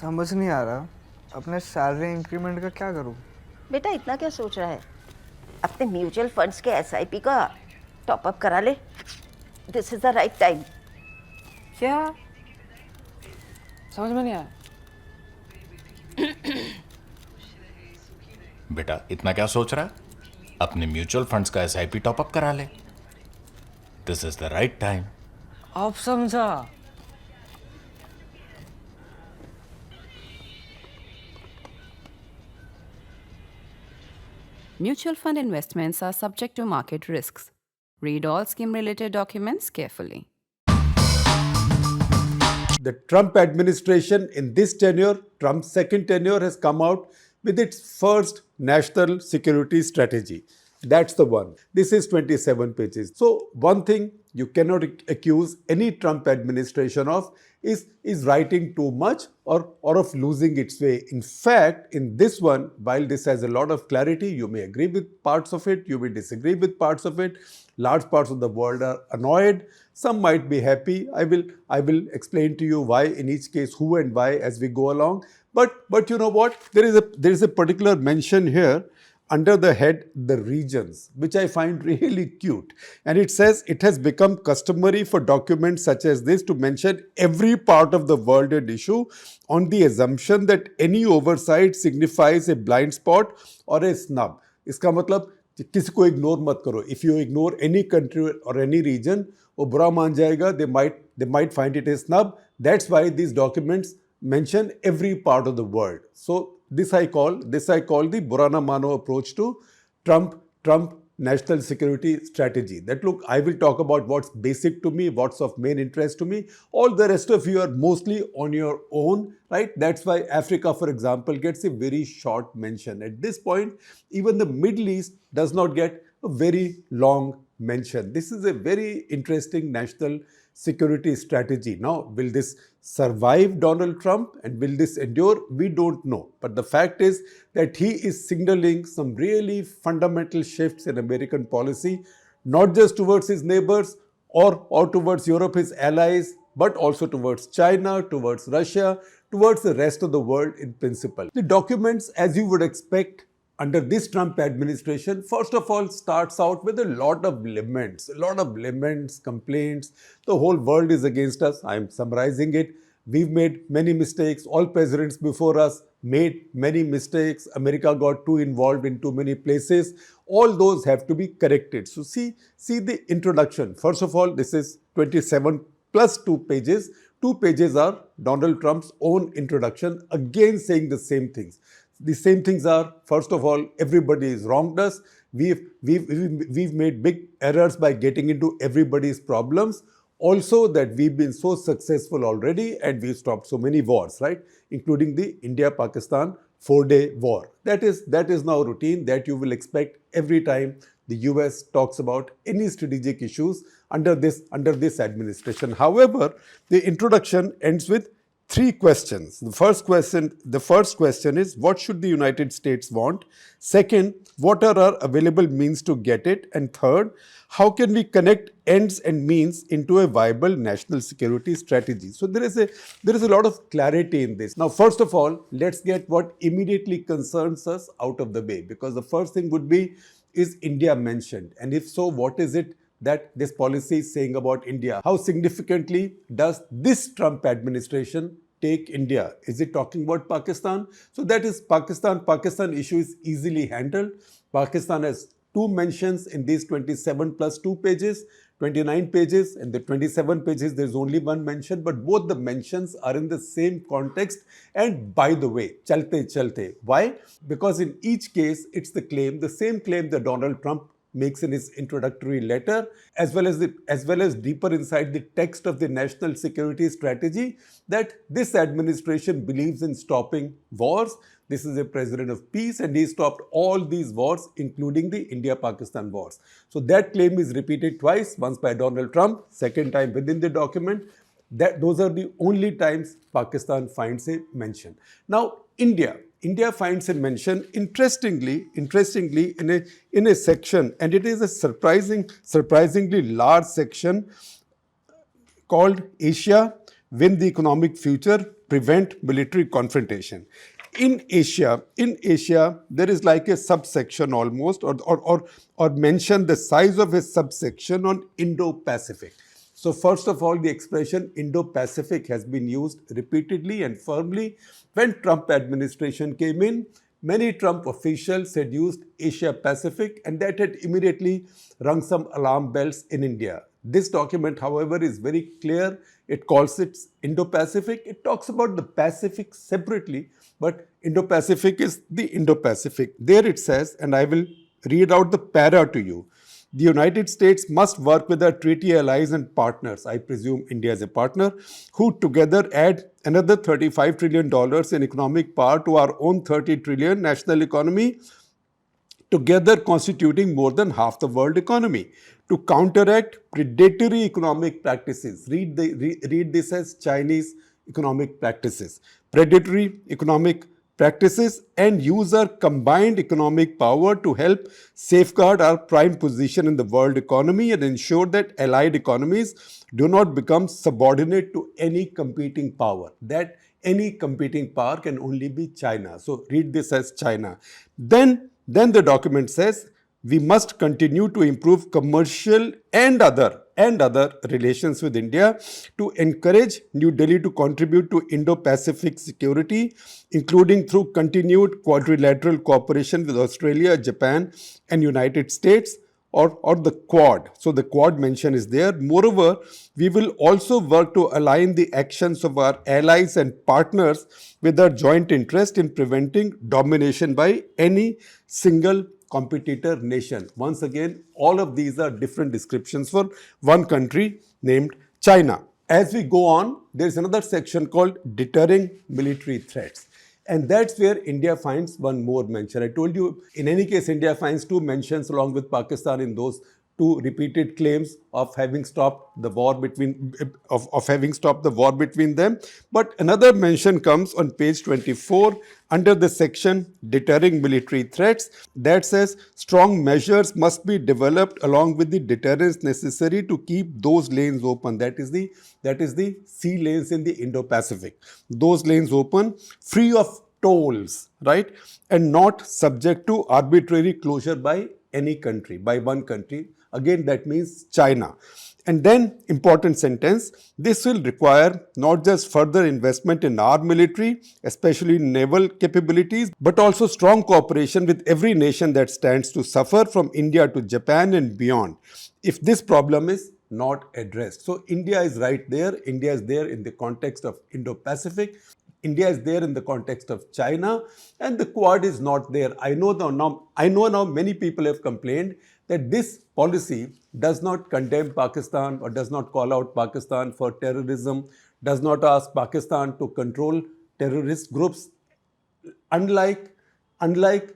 समझ नहीं आ रहा अपने सैलरी इंक्रीमेंट का क्या करूं। बेटा इतना क्या सोच रहा है, अपने म्यूचुअल फंड्स के एसआईपी का टॉप अप करा ले। This is the right time. क्या समझ में नहीं आया? बेटा इतना क्या सोच रहा है? अपने म्यूचुअल फंड्स का एसआईपी टॉपअप करा ले। This is the right time. अब समझा। Mutual fund investments are subject to market risks. Read all scheme-related documents carefully. The Trump administration in this tenure, Trump's second tenure, has come out with its first national security strategy. That's the one. This is 27 pages. So one thing you cannot accuse any Trump administration of is writing too much or of losing its way. In fact, in this one, while this has a lot of clarity, you may agree with parts of it, you may disagree with parts of it. Large parts of the world are annoyed. Some might be happy. I will explain to you why in each case, who and why as we go along. But you know what? There is a particular mention here under the head the regions, which I find really cute. And it says it has become customary for documents such as this to mention every part of the world at issue on the assumption that any oversight signifies a blind spot or a snub. इसका मतलब किसी को ignore मत करो. If you ignore any country or any region, वो बुरा मान जाएगा. They might find it a snub. That's why these documents mention every part of the world. So this I call the Burana Mano approach to Trump national security strategy. That look, I will talk about what's basic to me, what's of main interest to me. All the rest of you are mostly on your own, right? That's why Africa, for example, gets a very short mention. At this point, even the Middle East does not get a very long mention. This is a very interesting national security strategy. Now, will this survive Donald Trump and will this endure? We don't know. But the fact is that he is signaling some really fundamental shifts in American policy, not just towards his neighbors or towards Europe, his allies, but also towards China, towards Russia, towards the rest of the world in principle. The documents, as you would expect, under this Trump administration, first of all, starts out with a lot of laments, complaints. The whole world is against us. I'm summarizing it. We've made many mistakes. All presidents before us made many mistakes. America got too involved in too many places. All those have to be corrected. So see the introduction. First of all, this is 27 plus 2 pages. 2 pages are Donald Trump's own introduction, again saying the same things. The same things are, first of all, everybody has wronged us. We've made big errors by getting into everybody's problems. Also that we've been so successful already and we've stopped so many wars, right? Including the India-Pakistan 4-day war. That is now routine that you will expect every time the US talks about any strategic issues under this administration. However, the introduction ends with 3 questions. The first question is, what should the United States want? Second, what are our available means to get it? And third, how can we connect ends and means into a viable national security strategy? So there is a lot of clarity in this. Now, first of all, let's get what immediately concerns us out of the way, because the first thing would be, is India mentioned? And if so, what is it that this policy is saying about India? How significantly does this Trump administration take India? Is it talking about Pakistan? So that is Pakistan issue is easily handled. Pakistan has 2 mentions in these 27 plus 2 pages, 29 pages. In the 27 pages, there's only 1 mention, but both the mentions are in the same context. And by the way, chalte. Why? Because in each case, it's the same claim that Donald Trump makes in his introductory letter, as well as deeper inside the text of the national security strategy, that this administration believes in stopping wars. This is a president of peace and he stopped all these wars, including the India-Pakistan wars. So that claim is repeated twice, once by Donald Trump, second time within the document. Those are the only times Pakistan finds a mention. Now, India finds a mention interestingly in a section, and it is a surprisingly large section called Asia, Win the Economic Future, prevent military confrontation. In Asia, there is like a subsection almost, or mention the size of a subsection on Indo-Pacific. So first of all, the expression Indo-Pacific has been used repeatedly and firmly. When Trump administration came in, many Trump officials had used Asia-Pacific, and that had immediately rung some alarm bells in India. This document, however, is very clear. It calls it Indo-Pacific. It talks about the Pacific separately, but Indo-Pacific is the Indo-Pacific. There it says, and I will read out the para to you. The United States must work with our treaty allies and partners, I presume India is a partner, who together add another $35 trillion in economic power to our own $30 trillion national economy, together constituting more than half the world economy, to counteract predatory economic practices. Read this as Chinese economic practices. Predatory economic practices, and use our combined economic power to help safeguard our prime position in the world economy and ensure that allied economies do not become subordinate to any competing power. That any competing power can only be China. So read this as China. Then the document says we must continue to improve commercial and other relations with India to encourage New Delhi to contribute to Indo-Pacific security, including through continued quadrilateral cooperation with Australia, Japan, and United States, or the Quad. So the Quad mention is there. Moreover, we will also work to align the actions of our allies and partners with our joint interest in preventing domination by any single competitor nation. Once again, all of these are different descriptions for one country named China. As we go on, there is another section called deterring military threats. And that's where India finds one more mention. I told you, in any case, India finds two mentions along with Pakistan in those two repeated claims of having stopped the war between them. But another mention comes on page 24 under the section deterring military threats that says strong measures must be developed along with the deterrence necessary to keep those lanes open. That is the sea lanes in the Indo-Pacific. Those lanes open, free of tolls, right? And not subject to arbitrary closure by any country, by one country. Again, that means China. And then, important sentence, this will require not just further investment in our military, especially naval capabilities, but also strong cooperation with every nation that stands to suffer from India to Japan and beyond, if this problem is not addressed. So India is right there. India is there in the context of Indo-Pacific. India is there in the context of China, and the Quad is not there. I know now many people have complained that this policy does not condemn Pakistan or does not call out Pakistan for terrorism, does not ask Pakistan to control terrorist groups. Unlike the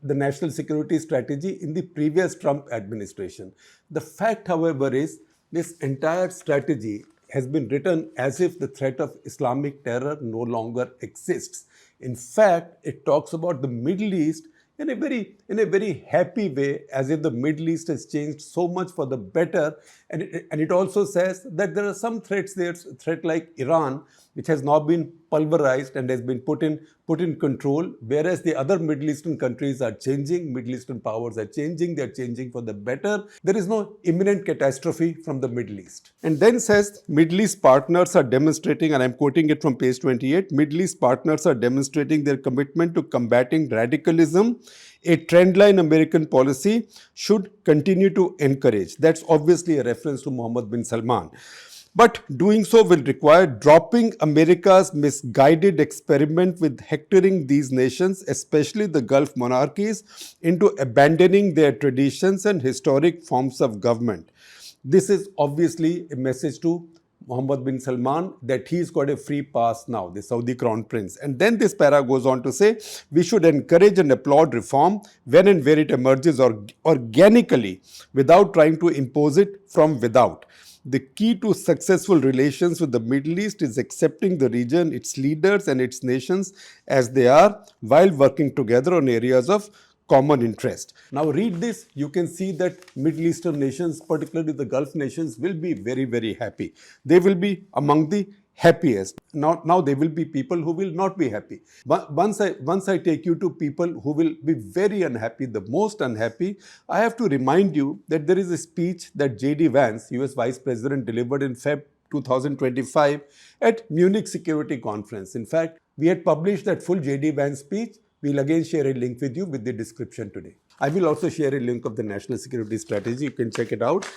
national security strategy in the previous Trump administration. The fact, however, is this entire strategy has been written as if the threat of Islamic terror no longer exists. In fact, it talks about the Middle East in a very happy way, as if the Middle East has changed so much for the better. And it also says that there are some threats there, threat like Iran, which has now been pulverized and has been put in control, whereas the other Middle Eastern countries are changing, Middle Eastern powers are changing, they're changing for the better. There is no imminent catastrophe from the Middle East. And then says, Middle East partners are demonstrating, and I'm quoting it from page 28, Middle East partners are demonstrating their commitment to combating radicalism, a trendline American policy should continue to encourage. That's obviously a reference to Mohammed bin Salman. But doing so will require dropping America's misguided experiment with hectoring these nations, especially the Gulf monarchies, into abandoning their traditions and historic forms of government. This is obviously a message to Mohammed bin Salman that he's got a free pass now, the Saudi crown prince. And then this para goes on to say, we should encourage and applaud reform when and where it emerges organically without trying to impose it from without. The key to successful relations with the Middle East is accepting the region, its leaders and its nations as they are, while working together on areas of common interest. Now read this, you can see that Middle Eastern nations, particularly the Gulf nations, will be very, very happy. They will be among the happiest. Now there will be people who will not be happy. But once I take you to people who will be very unhappy, the most unhappy, I have to remind you that there is a speech that J.D. Vance, US Vice President, delivered in Feb 2025 at Munich Security Conference. In fact, we had published that full J.D. Vance speech. We'll again share a link with you with the description today. I will also share a link of the National Security Strategy. You can check it out.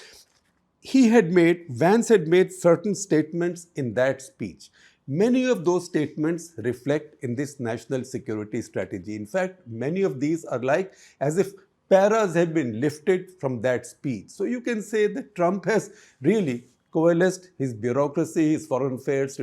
Vance had made certain statements in that speech. Many of those statements reflect in this national security strategy. In fact, many of these are like as if paras have been lifted from that speech. So you can say that Trump has really coalesced his bureaucracy, his foreign affairs,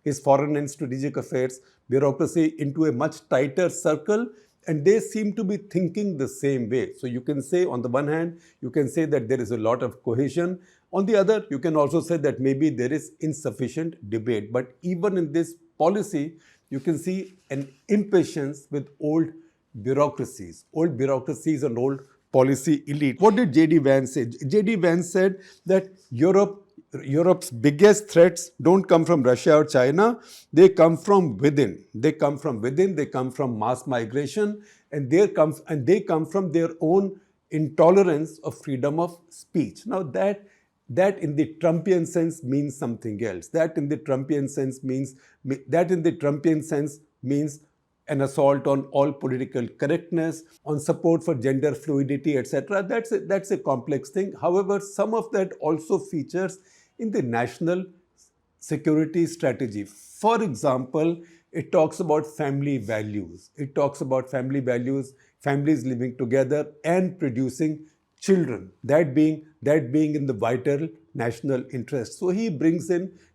his foreign and strategic affairs bureaucracy into a much tighter circle, and they seem to be thinking the same way. So you can say, on the one hand, you can say that there is a lot of cohesion. On the other, you can also say that maybe there is insufficient debate. But even in this policy, you can see an impatience with old bureaucracies and old policy elite. What did J.D. Vance say? J.D. Vance said that Europe's biggest threats don't come from Russia or China. They come from within. They come from mass migration, and they come from their own intolerance of freedom of speech. Now that in the Trumpian sense means something else. That in the Trumpian sense means an assault on all political correctness, on support for gender fluidity, etc. That's a complex thing. However, some of that also features in the national security strategy. For example, it talks about family values. Families living together and producing children, that being in the vital national interest. So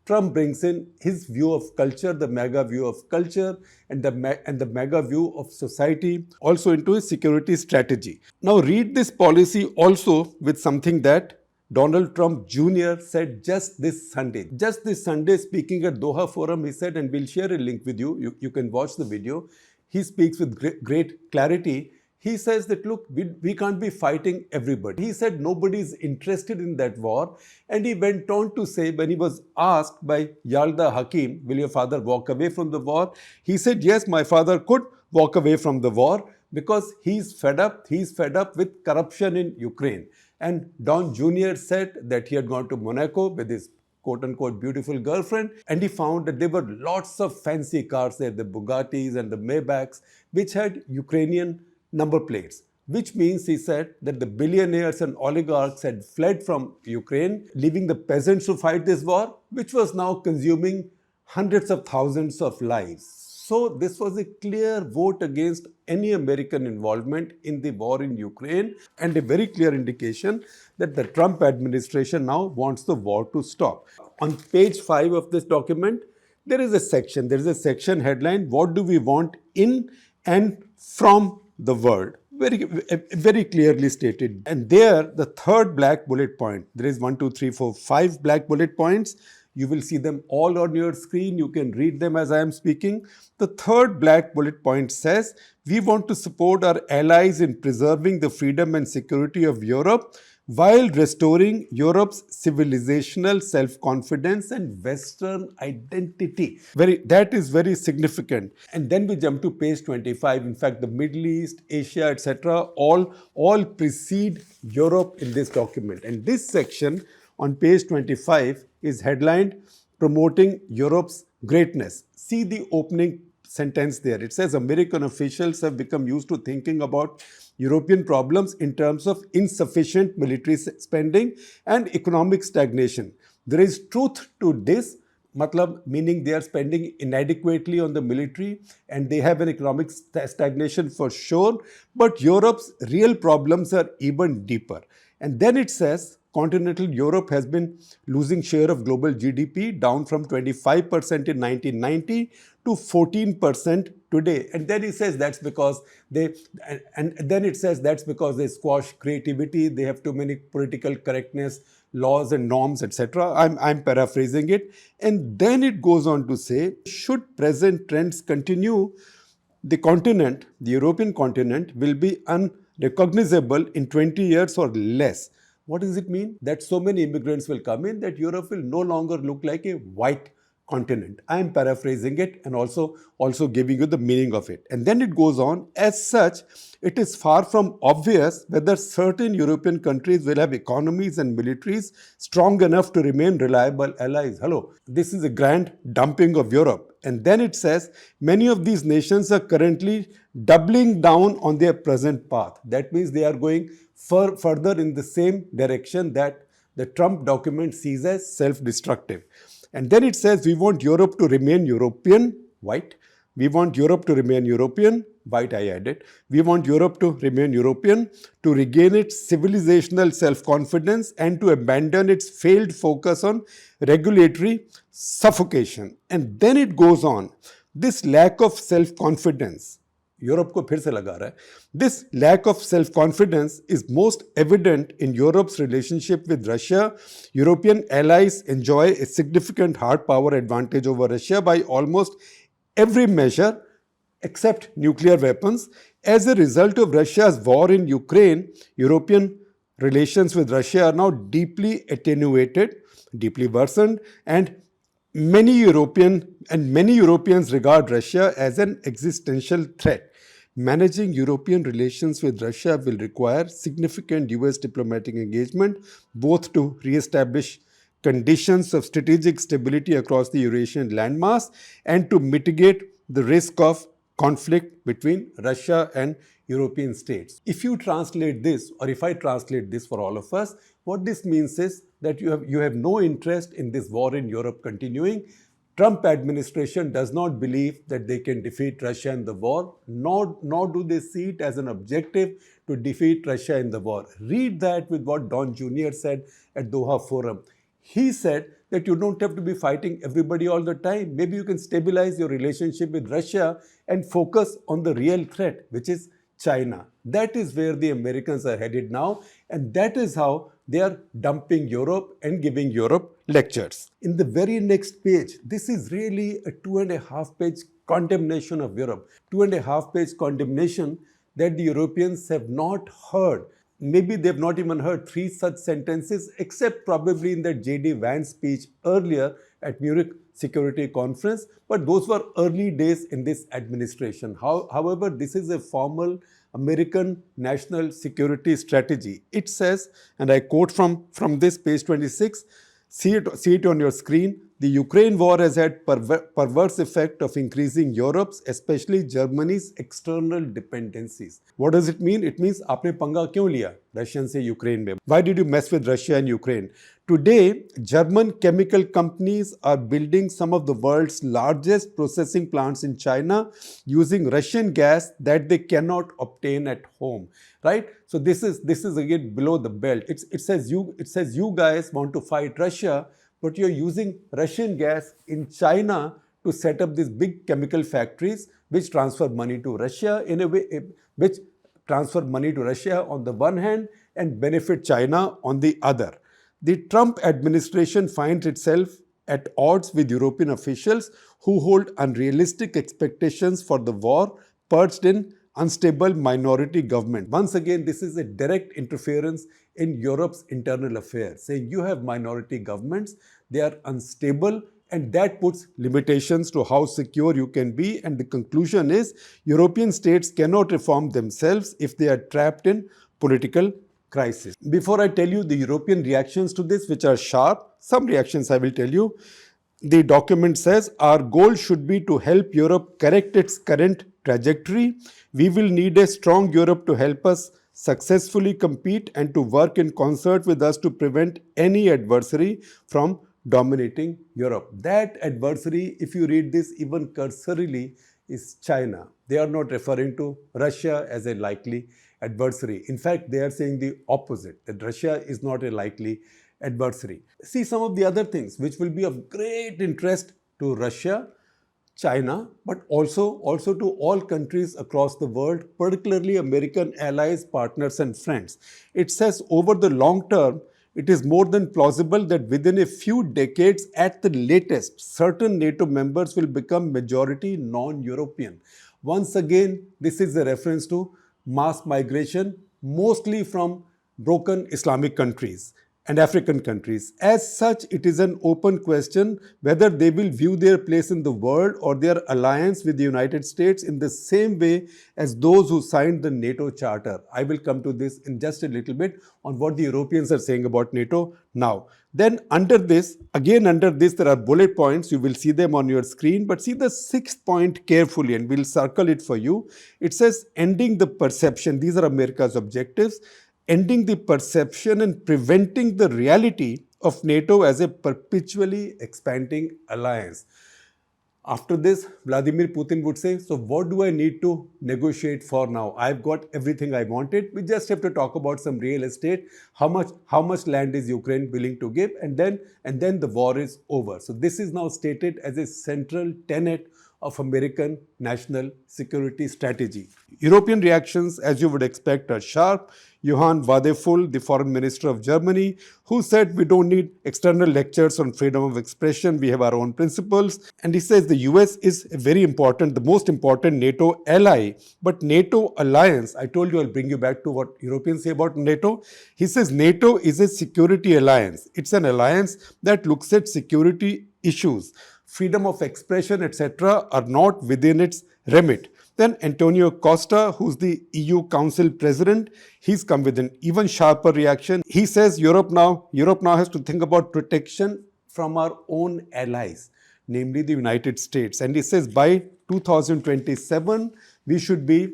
Trump brings in his view of culture, the MAGA view of culture, and the MAGA view of society also into his security strategy. Now read this policy also with something that Donald Trump Jr. said just this Sunday. Speaking at Doha Forum, he said, and we'll share a link with you. You can watch the video. He speaks with great clarity. He says that, look, we can't be fighting everybody. He said nobody's interested in that war. And he went on to say, when he was asked by Yalda Hakim, will your father walk away from the war? He said, yes, my father could walk away from the war because he's fed up with corruption in Ukraine. And Don Jr. said that he had gone to Monaco with his quote-unquote beautiful girlfriend, and he found that there were lots of fancy cars there, the Bugattis and the Maybachs, which had Ukrainian number plates, which means, he said, that the billionaires and oligarchs had fled from Ukraine, leaving the peasants to fight this war, which was now consuming hundreds of thousands of lives. So this was a clear vote against any American involvement in the war in Ukraine, and a very clear indication that the Trump administration now wants the war to stop. On page 5 of this document, there is a section headline, what do we want in and from the world? Very clearly stated. And there, the third black bullet point, there is 5 black bullet points. You will see them all on your screen. You can read them as I am speaking. The third black bullet point says, we want to support our allies in preserving the freedom and security of Europe while restoring Europe's civilizational self-confidence and Western identity. That is very significant. And then we jump to page 25. In fact, the Middle East, Asia, etc. all precede Europe in this document. And this section on page 25 is headlined, Promoting Europe's Greatness. See the opening sentence there. It says, American officials have become used to thinking about European problems in terms of insufficient military spending and economic stagnation. There is truth to this, meaning they are spending inadequately on the military and they have an economic stagnation for sure, but Europe's real problems are even deeper. And then it says, continental Europe has been losing share of global GDP down from 25% in 1990 to 14% today. And then he says that's because they squash creativity, they have too many political correctness, laws and norms, etc. I'm paraphrasing it. And then it goes on to say, should present trends continue, the European continent will be unrecognizable in 20 years or less. What does it mean? That so many immigrants will come in that Europe will no longer look like a white continent. I am paraphrasing it and also giving you the meaning of it. And then it goes on, as such, it is far from obvious whether certain European countries will have economies and militaries strong enough to remain reliable allies. Hello, this is a grand dumping of Europe. And then it says, many of these nations are currently doubling down on their present path. That means they are going further in the same direction that the Trump document sees as self-destructive. And then it says, we want Europe to remain European, white. We want Europe to remain European, white I added. We want Europe to remain European, to regain its civilizational self-confidence and to abandon its failed focus on regulatory suffocation. And then it goes on, this lack of self-confidence, Europe को फिर से लगा रहा है. This lack of self-confidence is most evident in Europe's relationship with Russia. European allies enjoy a significant hard power advantage over Russia by almost every measure except nuclear weapons. As a result of Russia's war in Ukraine, European relations with Russia are now deeply attenuated, deeply worsened, and many Europeans regard Russia as an existential threat. Managing European relations with Russia will require significant US diplomatic engagement, both to re-establish conditions of strategic stability across the Eurasian landmass and to mitigate the risk of conflict between Russia and European states. If you translate this, or if I translate this for all of us, what this means is that you have no interest in this war in Europe continuing. Trump administration does not believe that they can defeat Russia in the war, nor do they see it as an objective to defeat Russia in the war. Read that with what Don Jr. said at Doha Forum. He said that you don't have to be fighting everybody all the time. Maybe you can stabilize your relationship with Russia and focus on the real threat, which is China. That is where the Americans are headed now, and that is how they are dumping Europe and giving Europe lectures. In the very next page, this is really a 2.5-page condemnation of Europe. 2.5-page condemnation that the Europeans have not heard. Maybe they've not even heard 3 such sentences, except probably in that J.D. Vance speech earlier at Munich Security Conference, but those were early days in this administration. However, this is a formal American national security strategy. It says, and I quote from this page 26, see it on your screen, the Ukraine war has had perverse effect of increasing Europe's, especially Germany's, external dependencies. What does it mean? It means आपने पंगा क्यों लिया Russian से Ukraine में? Why did you mess with Russia and Ukraine? Today, German chemical companies are building some of the world's largest processing plants in China using Russian gas that they cannot obtain at home. Right? So this is again below the belt. It says you guys want to fight Russia, but you're using Russian gas in China to set up these big chemical factories which transfer money to Russia in a way, which transfer money to Russia on the one hand and benefit China on the other. The Trump administration finds itself at odds with European officials who hold unrealistic expectations for the war, perched in unstable minority government. Once again, this is a direct interference in Europe's internal affairs, saying you have minority governments, they are unstable, and that puts limitations to how secure you can be. And the conclusion is European states cannot reform themselves if they are trapped in political crisis. Before I tell you the European reactions to this, which are sharp, some reactions I will tell you. The document says our goal should be to help Europe correct its current trajectory. We will need a strong Europe to help us successfully compete and to work in concert with us to prevent any adversary from dominating Europe. That adversary, if you read this even cursorily, is China. They are not referring to Russia as a likely adversary. In fact, they are saying the opposite, that Russia is not a likely adversary. See some of the other things which will be of great interest to Russia, China, but also to all countries across the world, particularly American allies, partners, and friends. It says over the long term, it is more than plausible that within a few decades at the latest, certain NATO members will become majority non-European. Once again, this is a reference to mass migration, mostly from broken Islamic countries. and African countries. As such, it is an open question whether they will view their place in the world or their alliance with the United States in the same way as those who signed the NATO Charter. I will come to this in just a little bit on what the Europeans are saying about NATO now. Then under this, there are bullet points. You will see them on your screen, but see the sixth point carefully and we'll circle it for you. It says ending the perception. These are America's objectives. Ending the perception and preventing the reality of NATO as a perpetually expanding alliance. After this, Vladimir Putin would say, so what do I need to negotiate for now? I've got everything I wanted. We just have to talk about some real estate. How much land is Ukraine willing to give? And then the war is over. So this is now stated as a central tenet of American national security strategy. European reactions, as you would expect, are sharp. Johann Wadephul, the foreign minister of Germany, who said we don't need external lectures on freedom of expression, we have our own principles. And he says the US is the most important NATO ally. But NATO alliance, I told you I'll bring you back to what Europeans say about NATO. He says NATO is a security alliance. It's an alliance that looks at security issues. Freedom of expression, etc. are not within its remit. Then Antonio Costa, who's the EU Council President, he's come with an even sharper reaction. He says Europe now has to think about protection from our own allies, namely the United States. And he says by 2027, we should be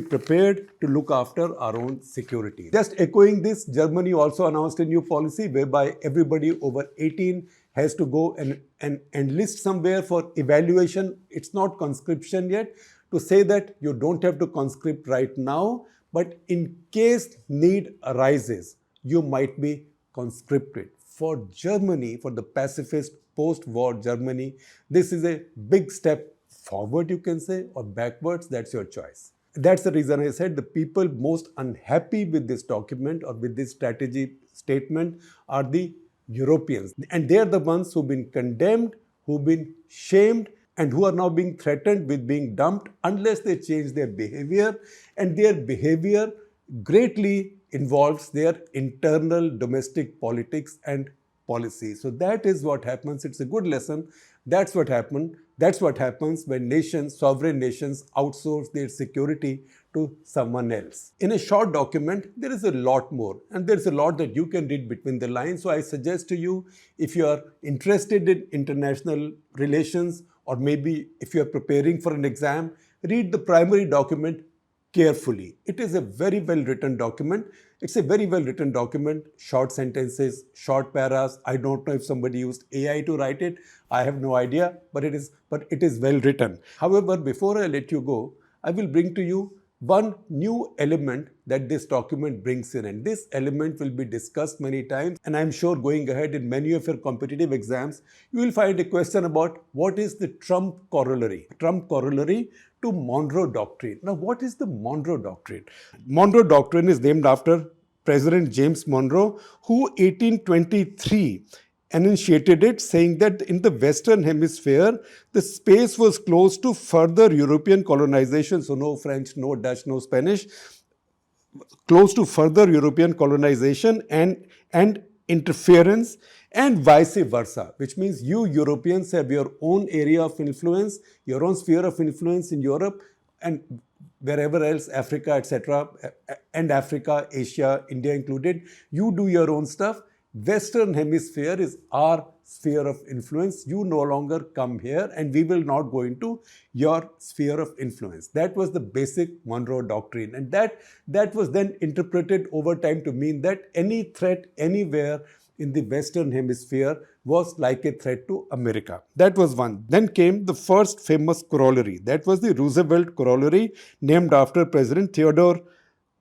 prepared to look after our own security. Just echoing this, Germany also announced a new policy whereby everybody over 18 has to go and enlist somewhere for evaluation. It's not conscription yet. To say that you don't have to conscript right now, but in case need arises, you might be conscripted. For Germany, for the pacifist post-war Germany, this is a big step forward, you can say, or backwards. That's your choice. That's the reason I said the people most unhappy with this document or with this strategy statement are the Europeans. And they're the ones who've been condemned, who've been shamed, and who are now being threatened with being dumped unless they change their behavior. And their behavior greatly involves their internal domestic politics and policy. So that is what happens. It's a good lesson. That's what happened. That's what happens when sovereign nations outsource their security to someone else. In a short document, there is a lot more, and there's a lot that you can read between the lines. So I suggest to you, if you are interested in international relations, or maybe if you are preparing for an exam, read the primary document carefully. It is a very well written document. It's a very well written document, short sentences, short paras. I don't know if somebody used AI to write it. I have no idea, but it is well written. However, before I let you go, I will bring to you one new element that this document brings in, and this element will be discussed many times, and I'm sure going ahead in many of your competitive exams, you will find a question about what is the Trump corollary to Monroe Doctrine. Now, what is the Monroe Doctrine? Monroe Doctrine is named after President James Monroe, who 1823 enunciated it, saying that in the Western Hemisphere, the space was closed to further European colonization, so no French, no Dutch, no Spanish, close to further European colonization and interference, and vice versa, which means you Europeans have your own area of influence, your own sphere of influence in Europe and wherever else, Africa, etc., and Africa, Asia, India included, you do your own stuff. Western Hemisphere is our sphere of influence. You no longer come here and we will not go into your sphere of influence. That was the basic Monroe Doctrine, and that was then interpreted over time to mean that any threat anywhere in the Western Hemisphere was like a threat to America. That was one. Then came the first famous corollary. That was the Roosevelt corollary, named after President Theodore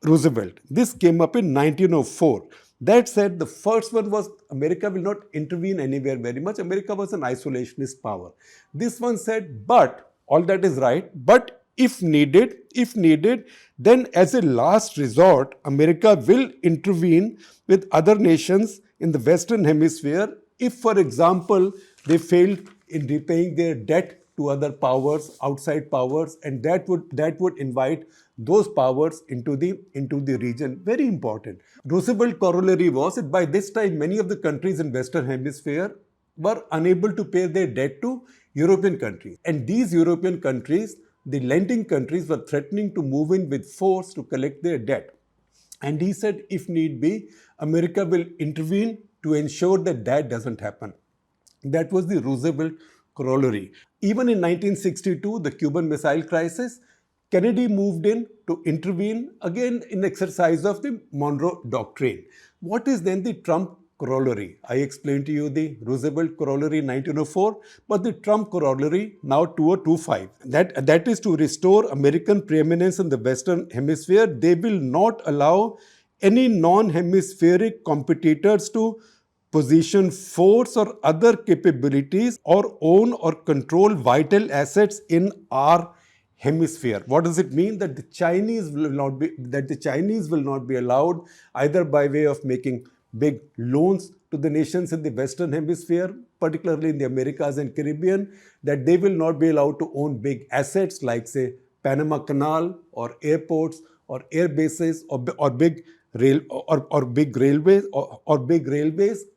Roosevelt. This came up in 1904. That said, the first one was America will not intervene anywhere very much. America was an isolationist power. This one said, but all that is right, but if needed, then as a last resort, America will intervene with other nations in the Western Hemisphere if, for example, they failed in repaying their debt to other powers, outside powers, and that would invite those powers into the region. Very important. Roosevelt corollary was that by this time many of the countries in Western Hemisphere were unable to pay their debt to European countries. And these European countries, the lending countries, were threatening to move in with force to collect their debt. And he said, if need be, America will intervene to ensure that that doesn't happen. That was the Roosevelt corollary. Even in 1962, the Cuban Missile Crisis, Kennedy moved in to intervene, again in exercise of the Monroe doctrine. What is then the Trump corollary? I explained to you the Roosevelt corollary 1904, but the Trump corollary now 2025. That is to restore American preeminence in the Western Hemisphere. They will not allow any non-hemispheric competitors to position force or other capabilities or own or control vital assets in our hemisphere. What does it mean? That the Chinese will not be allowed, either by way of making big loans to the nations in the Western Hemisphere, particularly in the Americas and Caribbean, that they will not be allowed to own big assets like, say, Panama Canal or airports or air bases or big railways.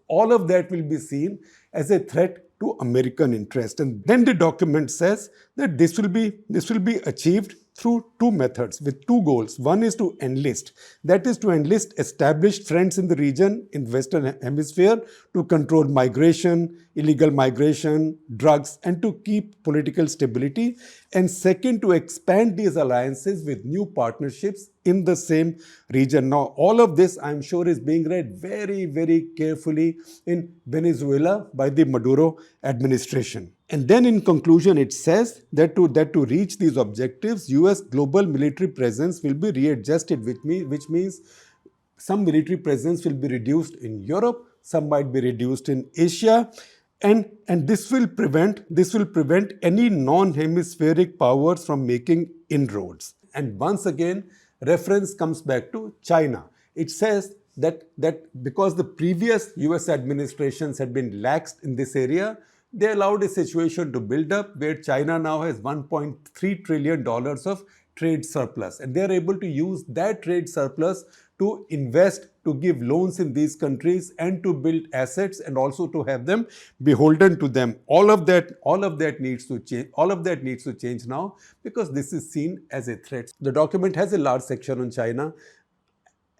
All of that will be seen as a threat to American interest. And then the document says that this will be achieved through two methods with two goals. One is to enlist. That is to enlist established friends in the region in Western Hemisphere to control migration, illegal migration, drugs, and to keep political stability. And second, to expand these alliances with new partnerships in the same region. Now, all of this, I'm sure, is being read very, very carefully in Venezuela by the Maduro administration. And then in conclusion, it says that to reach these objectives, US global military presence will be readjusted, which means some military presence will be reduced in Europe, some might be reduced in Asia, and this will prevent any non-hemispheric powers from making inroads. And once again, reference comes back to China. It says that because the previous US administrations had been laxed in this area, they allowed a situation to build up where China now has $1.3 trillion of trade surplus. And they are able to use that trade surplus to invest, to give loans in these countries, and to build assets, and also to have them beholden to them. All of that needs to change. All of that needs to change now, because this is seen as a threat. The document has a large section on China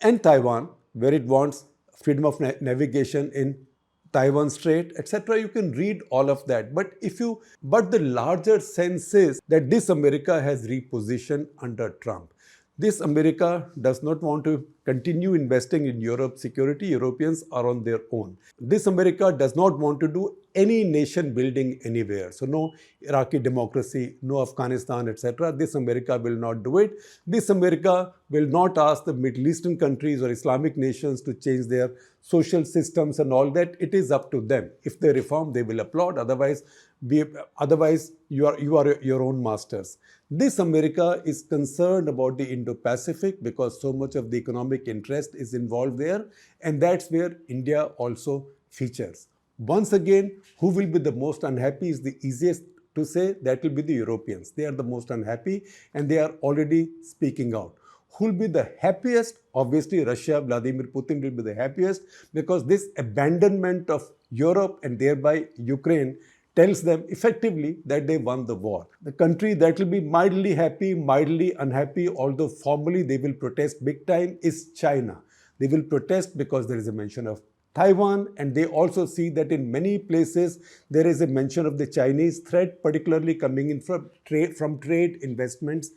and Taiwan, where it wants freedom of navigation in Taiwan Strait, etc. You can read all of that. But the larger sense is that this America has repositioned under Trump. This America does not want to continue investing in Europe's security. Europeans are on their own. This America does not want to do any nation building anywhere. So no Iraqi democracy, no Afghanistan, etc. This America will not do it. This America will not ask the Middle Eastern countries or Islamic nations to change their social systems and all that. It is up to them. If they reform, they will applaud. Otherwise, you are your own masters. This America is concerned about the Indo-Pacific because so much of the economic interest is involved there, and that's where India also features. Once again, who will be the most unhappy is the easiest to say. That will be the Europeans. They are the most unhappy, and they are already speaking out. Who will be the happiest? Obviously, Russia, Vladimir Putin will be the happiest, because this abandonment of Europe and thereby Ukraine tells them effectively that they won the war. The country that will be mildly happy, mildly unhappy, although formally they will protest big time, is China. They will protest because there is a mention of Taiwan, and they also see that in many places there is a mention of the Chinese threat, particularly coming in from trade, investments,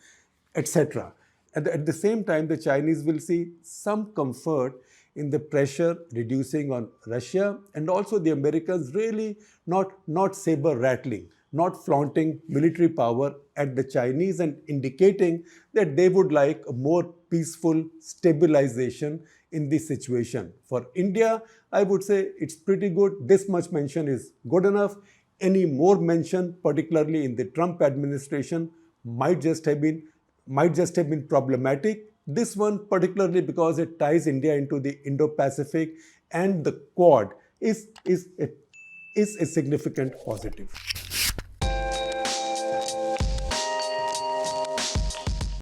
etc. At the same time, the Chinese will see some comfort in the pressure reducing on Russia, and also the Americans really not saber rattling, not flaunting military power at the Chinese, and indicating that they would like a more peaceful stabilization in this situation. For India, I would say it's pretty good. This much mention is good enough. Any more mention, particularly in the Trump administration, might just have been problematic. This one, particularly because it ties India into the Indo-Pacific and the Quad, is a significant positive.